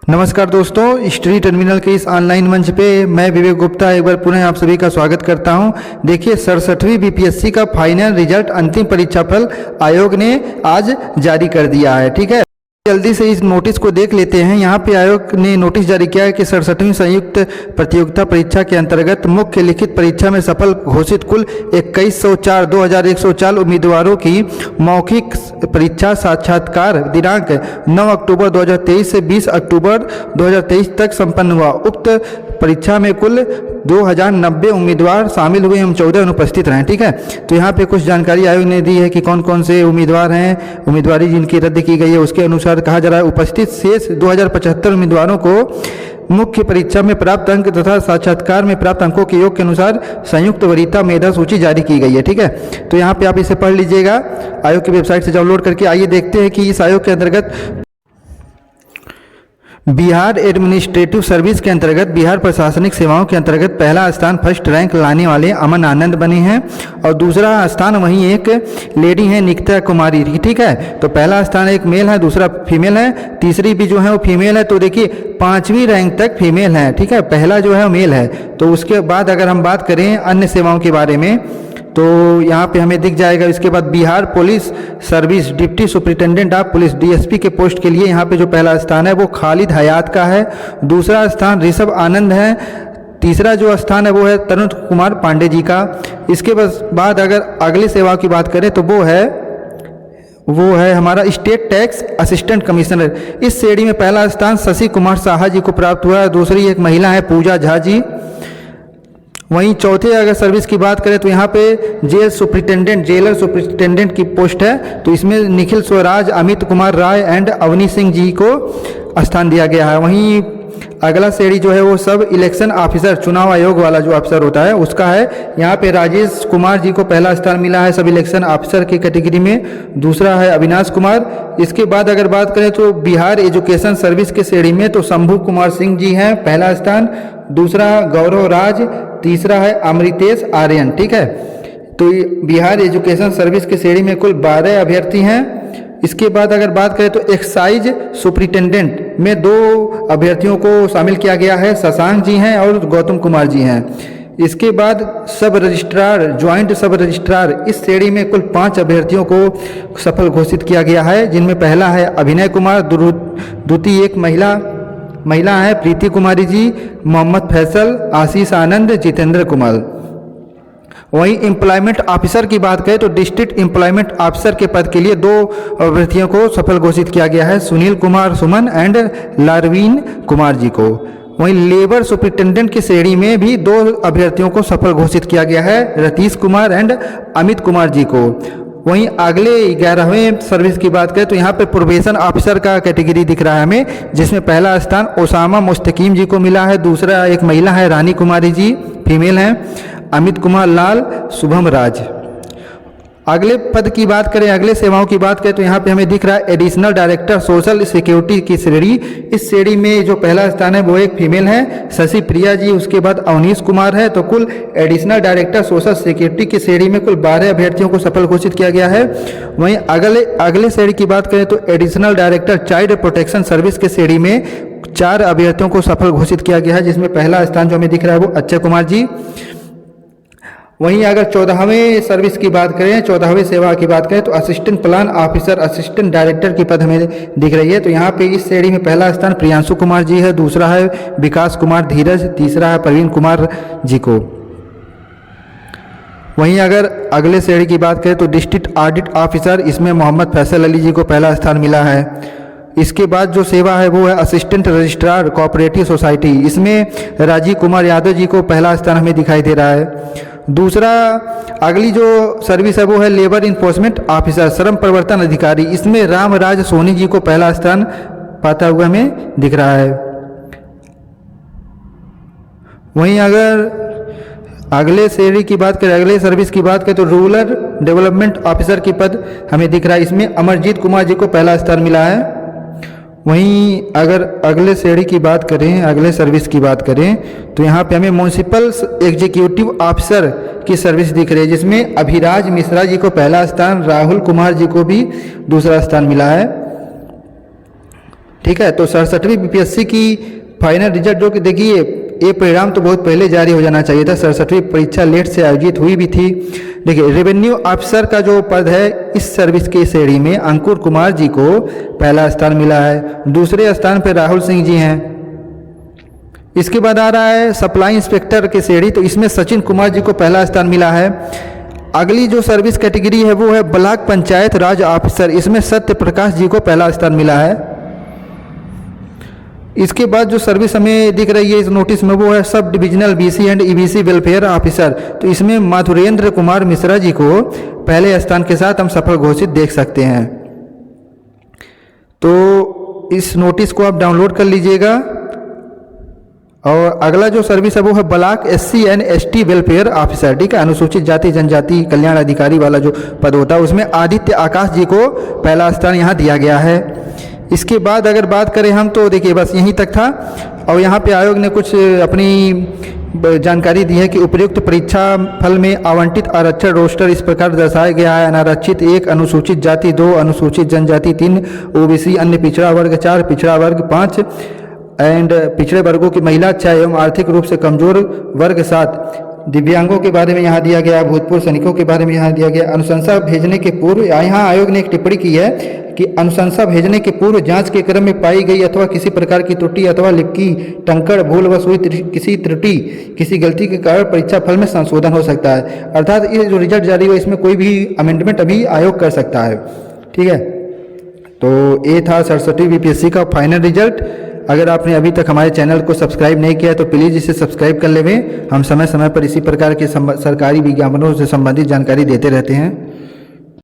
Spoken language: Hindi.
नमस्कार दोस्तों, स्टडी टर्मिनल के इस ऑनलाइन मंच पे मैं विवेक गुप्ता एक बार पुनः आप सभी का स्वागत करता हूं। देखिए 67वीं बीपीएससी का फाइनल रिजल्ट अंतिम परीक्षा फल आयोग ने आज जारी कर दिया है। ठीक है, जल्दी से इस नोटिस को देख लेते हैं। यहाँ पे आयोग ने नोटिस जारी किया है कि 67वीं संयुक्त प्रतियोगिता परीक्षा के अंतर्गत मुख्य लिखित परीक्षा में सफल घोषित कुल 2104 उम्मीदवारों की मौखिक परीक्षा साक्षात्कार दिनांक 9 अक्टूबर 2023 से 20 अक्टूबर 2023 तक संपन्न हुआ। उक्त परीक्षा में कुल 2090 उम्मीदवार शामिल हुए एवं 14 अनुपस्थित रहे। ठीक है, तो यहाँ पे कुछ जानकारी आयोग ने दी है कि कौन कौन से उम्मीदवार हैं, उम्मीदवारी जिनकी रद्द की गई है उसके अनुसार कहा जा रहा है। उपस्थित शेष 2075 उम्मीदवारों को मुख्य परीक्षा में प्राप्त अंक तथा साक्षात्कार में प्राप्त अंकों के योग के अनुसार संयुक्त वरीयता मेधा सूची जारी की गई है। ठीक है, तो यहाँ पे आप इसे पढ़ लीजिएगा आयोग की वेबसाइट से डाउनलोड करके। आइए देखते हैं कि इस आयोग के अंतर्गत बिहार एडमिनिस्ट्रेटिव सर्विस के अंतर्गत बिहार प्रशासनिक सेवाओं के अंतर्गत पहला स्थान फर्स्ट रैंक लाने वाले अमन आनंद बने हैं और दूसरा स्थान वहीं एक लेडी है निकिता कुमारी। ठीक है, तो पहला स्थान एक मेल है, दूसरा फीमेल है, तीसरी भी जो है वो फीमेल है। तो देखिए 5वीं रैंक तक फीमेल है। ठीक है, पहला जो है वो मेल है। तो उसके बाद अगर हम बात करें अन्य सेवाओं के बारे में तो यहाँ पे हमें दिख जाएगा। इसके बाद Bihar police service deputy superintendent of police DSP के पोस्ट के लिए यहाँ पे जो पहला स्थान है वो खालिद हयात का है, दूसरा स्थान ऋषभ आनंद है, तीसरा जो स्थान है वो है तरुण कुमार पांडे जी का। इसके बाद अगर अगली सेवा की बात करें तो वो है हमारा स्टेट टैक्स असिस्टेंट कमिश्नर। इस श्रेणी में पहला स्थान शशि कुमार साहा जी को प्राप्त हुआ है, दूसरी एक महिला है पूजा झा जी। वहीं चौथे अगर सर्विस की बात करें तो यहाँ पे जेल सुपरिटेंडेंट की पोस्ट है, तो इसमें निखिल स्वराज, अमित कुमार राय एंड अवनी सिंह जी को स्थान दिया गया है। वहीं अगला श्रेणी जो है वो सब इलेक्शन ऑफिसर, चुनाव आयोग वाला जो अफसर होता है उसका है। यहाँ पे राजेश कुमार जी को पहला स्थान मिला है सब इलेक्शन ऑफिसर की कैटेगरी में, दूसरा है अविनाश कुमार। इसके बाद अगर बात करें तो बिहार एजुकेशन सर्विस के श्रेणी में तो शंभू कुमार सिंह जी हैं पहला स्थान, दूसरा गौरव राज, तीसरा है अमृतेश आर्यन। ठीक है, तो बिहार एजुकेशन सर्विस के श्रेणी में कुल 12 अभ्यर्थी हैं। इसके बाद अगर बात करें तो एक्साइज सुपरिटेंडेंट में 2 अभ्यर्थियों को शामिल किया गया है, शशांक जी हैं और गौतम कुमार जी हैं। इसके बाद सब रजिस्ट्रार, ज्वाइंट सब रजिस्ट्रार, इस श्रेणी में कुल 5 अभ्यर्थियों को सफल घोषित किया गया है, जिनमें पहला है अभिनय कुमार, द्वितीय एक महिला है प्रीति कुमारी जी, मोहम्मद फैसल, आशीष आनंद, जितेंद्र कुमार। वहीं एम्प्लॉयमेंट ऑफिसर की बात करें तो डिस्ट्रिक्ट एम्प्लॉयमेंट ऑफिसर के पद के लिए 2 अभ्यर्थियों को सफल घोषित किया गया है, सुनील कुमार सुमन एंड लारवीन कुमार जी को। वहीं लेबर सुपरिटेंडेंट की श्रेणी में भी 2 अभ्यर्थियों को सफल घोषित किया गया है, रतीश कुमार एंड अमित कुमार जी को। वहीं अगले 11वें सर्विस की बात करें तो यहाँ पे प्रोबेशन ऑफिसर का कैटेगरी दिख रहा है हमें, जिसमें पहला स्थान ओसामा मुस्तकीम जी को मिला है, दूसरा एक महिला है रानी कुमारी जी फीमेल हैं, अमित कुमार लाल, शुभम राज। अगले पद की बात करें, अगले सेवाओं की बात करें तो यहाँ पे हमें दिख रहा है एडिशनल डायरेक्टर सोशल सिक्योरिटी की श्रेणी। इस श्रेणी में जो पहला स्थान है वो एक फीमेल है शशि प्रिया जी, उसके बाद अवनीश कुमार है। तो कुल एडिशनल डायरेक्टर सोशल सिक्योरिटी की श्रेणी में कुल 12 अभ्यर्थियों को सफल घोषित किया गया है। वहीं अगले श्रेणी की बात करें तो additional director child protection service के श्रेणी में 4 अभ्यर्थियों को सफल घोषित किया गया है, जिसमें पहला स्थान जो हमें दिख रहा है वो अक्षय कुमार जी। वहीं अगर 14वें सर्विस की बात करें, 14वें सेवा की बात करें तो assistant plan officer, assistant director की पद हमें दिख रही है। तो यहाँ पे इस श्रेणी में पहला स्थान प्रियांशु कुमार जी है, दूसरा है विकास कुमार धीरज, तीसरा है प्रवीण कुमार जी को। वहीं अगर अगले श्रेणी की बात करें तो डिस्ट्रिक्ट ऑडिट ऑफिसर, इसमें मोहम्मद फैसल अली जी को पहला स्थान मिला है। इसके बाद जो सेवा है वो है असिस्टेंट रजिस्ट्रार कोऑपरेटिव सोसाइटी, इसमें राजीव कुमार यादव जी को पहला स्थान हमें दिखाई दे रहा है। दूसरा अगली जो सर्विस है वो है लेबर इन्फोर्समेंट ऑफिसर, श्रम प्रवर्तन अधिकारी, इसमें रामराज सोनी जी को पहला स्थान पाता हुआ हमें दिख रहा है। वहीं अगर अगले श्रेणी की बात करें, अगले सर्विस की बात करें तो रूरल डेवलपमेंट ऑफिसर की पद हमें दिख रहा है, इसमें अमरजीत कुमार जी को पहला स्थान मिला है। वहीं अगर अगले श्रेणी की बात करें, अगले सर्विस की बात करें तो यहाँ पे हमें म्यूनसिपल एग्जीक्यूटिव ऑफिसर की सर्विस दिख रही है, जिसमें अभिराज मिश्रा जी को पहला स्थान, राहुल कुमार जी को भी दूसरा स्थान मिला है। ठीक है। तो 67वीं बीपीएससी की फाइनल रिजल्ट जो कि देखिए ये परिणाम तो बहुत पहले जारी हो जाना चाहिए था। 67वीं परीक्षा लेट से आयोजित हुई भी थी। देखिए रेवेन्यू ऑफिसर का जो पद है इस सर्विस की श्रेणी में अंकुर कुमार जी को पहला स्थान मिला है। दूसरे स्थान पर राहुल सिंह जी हैं। इसके बाद आ रहा है सप्लाई इंस्पेक्टर की श्रेणी, तो इसमें सचिन कुमार जी को पहला स्थान मिला है। अगली जो सर्विस कैटेगरी है वो है ब्लॉक पंचायत राज ऑफिसर, इसमें सत्य प्रकाश जी को पहला स्थान मिला है। इसके बाद जो सर्विस हमें दिख रही है इस नोटिस में वो है sub divisional BC and EBC welfare officer, तो इसमें माधुरेंद्र कुमार मिश्रा जी को पहले स्थान के साथ हम सफल घोषित देख सकते हैं। तो इस नोटिस को आप डाउनलोड कर लीजिएगा। और अगला जो सर्विस है वो है block SC and ST welfare officer, ठीक है, अनुसूचित जाति जनजाति कल्याण अधिकारी वाला जो पद होता है उसमें आदित्य आकाश जी को पहला स्थान यहाँ दिया गया है। इसके बाद अगर बात करें हम तो देखिए बस यहीं तक था। और यहाँ पे आयोग ने कुछ अपनी जानकारी दी है कि उपयुक्त परीक्षा फल में आवंटित आरक्षण रोस्टर इस प्रकार दर्शाया गया है। अनारक्षित 1, अनुसूचित जाति 2, अनुसूचित जनजाति 3, ओबीसी अन्य पिछड़ा वर्ग 4, पिछड़ा वर्ग 5 एंड पिछड़े वर्गों की महिला 6 एवं आर्थिक रूप से कमजोर वर्ग 7। दिव्यांगों के बारे में यहाँ दिया गया, भूतपूर्व सैनिकों के बारे में यहाँ दिया गया। अनुशंसा भेजने के पूर्व यहाँ आयोग ने एक टिप्पणी की है कि अनुशंसा भेजने के पूर्व जांच के क्रम में पाई गई अथवा किसी प्रकार की त्रुटि अथवा लिखी टंकड़ भूलवश हुई किसी त्रुटि किसी गलती के कारण परीक्षा फल में संशोधन हो सकता है। अर्थात ये जो रिजल्ट जारी हुआ इसमें कोई भी अमेंडमेंट अभी आयोग कर सकता है, ठीक है। तो ये था 67वीं बीपीएससी का फाइनल रिजल्ट। अगर आपने अभी तक हमारे चैनल को सब्सक्राइब नहीं किया है तो प्लीज़ इसे सब्सक्राइब कर लेवें। हम समय समय पर इसी प्रकार के सरकारी विज्ञापनों से संबंधित जानकारी देते रहते हैं।